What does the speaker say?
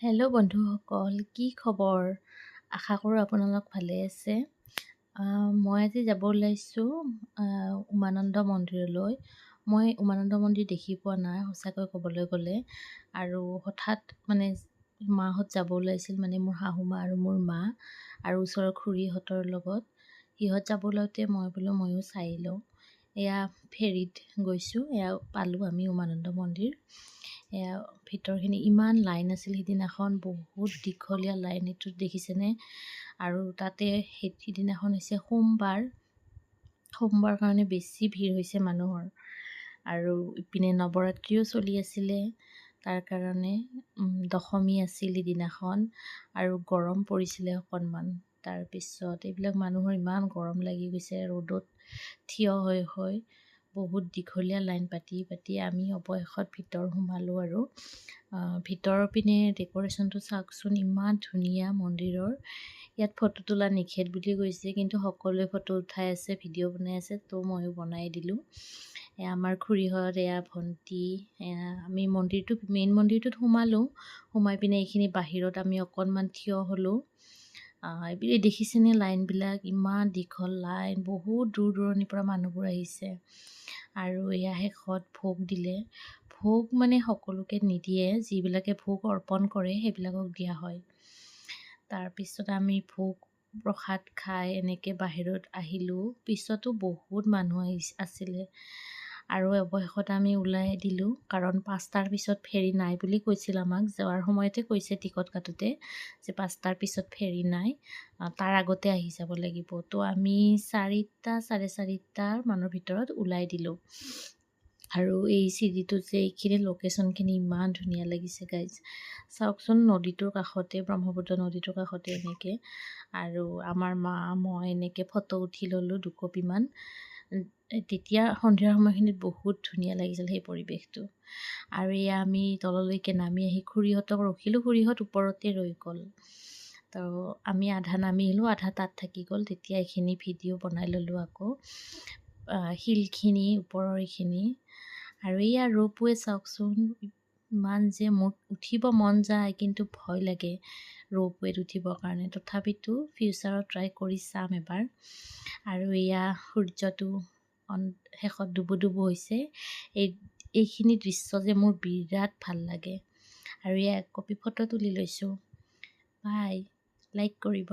Hello' বন্ধুসকল, কি খবৰ? আশা কৰোঁ আপোনালোক ভালে আছে। মই আজি যাব ওলাইছোঁ উমানন্দ মন্দিৰলৈ। মই উমানন্দ মন্দিৰ দেখি পোৱা নাই সঁচাকৈ ক'বলৈ গ'লে, আৰু হঠাৎ মাহঁত যাব ওলাইছিল, মোৰ শাহুমা আৰু মোৰ মা আৰু ওচৰৰ খুৰীহঁতৰ লগত। সিহঁত যাব ওলাওঁতে মই বোলো ময়ো চাই লওঁ। এয়া ফেৰীত গৈছোঁ, এয়া পালোঁ আমি উমানন্দ মন্দিৰ। এয়া ভিতৰখিনি ইমান লাইন আছিল সিদিনাখন, বহুত দীঘলীয়া লাইন, এইটো দেখিছেনে? আৰু তাতে সিদিনাখন হৈছে সোমবাৰ কাৰণে বেছি ভিৰ হৈছে মানুহৰ। আৰু ইপিনে নৱৰাত্ৰিও চলি আছিলে, তাৰ কাৰণে দশমী আছিল সিদিনাখন, আৰু গৰম পৰিছিলে অকণমান। তাৰপিছত এইবিলাক মানুহৰ ইমান গৰম লাগি গৈছে ৰ'দত থিয় হৈ বহুত দীঘলীয়া লাইন পাতি আমি অৱশেষত ভিতৰ সোমালোঁ। আৰু ভিতৰৰ পিনে ডেক'ৰেশ্যনটো চাওকচোন, ইমান ধুনীয়া মন্দিৰৰ। ইয়াত ফটো তোলা নিষেধ বুলি কৈছে, কিন্তু সকলোৱে ফটো উঠাই আছে, ভিডিঅ' বনাই আছে, তো ময়ো বনাই দিলোঁ। এয়া আমাৰ খুৰীহঁত, এয়া ভণ্টি, আমি মেইন মন্দিৰটোত সোমাই পিনে এইখিনি বাহিৰত আমি অকণমান থিয় হ'লোঁ। এইবিলাক দেখিছেনে লাইনবিলাক, ইমান দীঘল লাইন, বহুত দূৰ দূৰণিৰ পৰা মানুহবোৰ আহিছে। আৰু এয়া শেষত ভোগ দিলে। ভোগ সকলোকে নিদিয়ে, যিবিলাকে ভোগ অৰ্পণ কৰে সেইবিলাকক দিয়া হয়। তাৰপিছত আমি ভোগ প্ৰসাদ খাই এনেকৈ বাহিৰত আহিলোঁ। পিছতো বহুত মানুহ আছিলে, আৰু অৱশেষত আমি ওলাই দিলোঁ, কাৰণ 5টাৰ পিছত ফেৰী নাই বুলি কৈছিল আমাক। যোৱাৰ সময়তে কৈছে টিকট কাটোতে যে 5টাৰ পিছত ফেৰী নাই, তাৰ আগতে আহি যাব লাগিব। তো আমি 4টা 4:30 মানৰ ভিতৰত ওলাই দিলোঁ। আৰু এই চিৰিটোত যে এইখিনি লোকেশ্যনখিনি ইমান ধুনীয়া লাগিছে গাইজ, চাওকচোন, নদীটোৰ কাষতে, ব্ৰহ্মপুত্ৰ নদীটোৰ কাষতে এনেকৈ। আৰু আমাৰ মা মই এনেকৈ ফটো উঠি ল'লোঁ 2 কপিমান। তেতিয়া সন্ধিয়াৰ সময়খিনিত বহুত ধুনীয়া লাগিছিল সেই পৰিৱেশটো। আৰু এয়া আমি তললৈকে নামি আহি খুৰীহঁতক ৰখিলোঁ, খুৰীহঁত ওপৰতে ৰৈ গ'ল। তো আমি আধা নামি আহিলোঁ, আধা তাত থাকি গ'ল। তেতিয়া এইখিনি ভিডিঅ' বনাই ল'লোঁ আকৌ, শিলখিনি ওপৰৰ এইখিনি। আৰু এয়া ৰ'পৱে চাওকচোন, ইমান যে মোৰ উঠিব মন যায়, কিন্তু ভয় লাগে ৰ'পৱেত উঠিবৰ কাৰণে। তথাপিতো ফিউচাৰত ট্ৰাই কৰি চাম এবাৰ। আৰু এয়া সূৰ্যটো শেষত ডুবু হৈছে। এইখিনি দৃশ্য যে মোৰ বিৰাট ভাল লাগে। আৰু এয়া 1 কপি ফটো তুলি লৈছোঁ। বাই, লাইক কৰিব।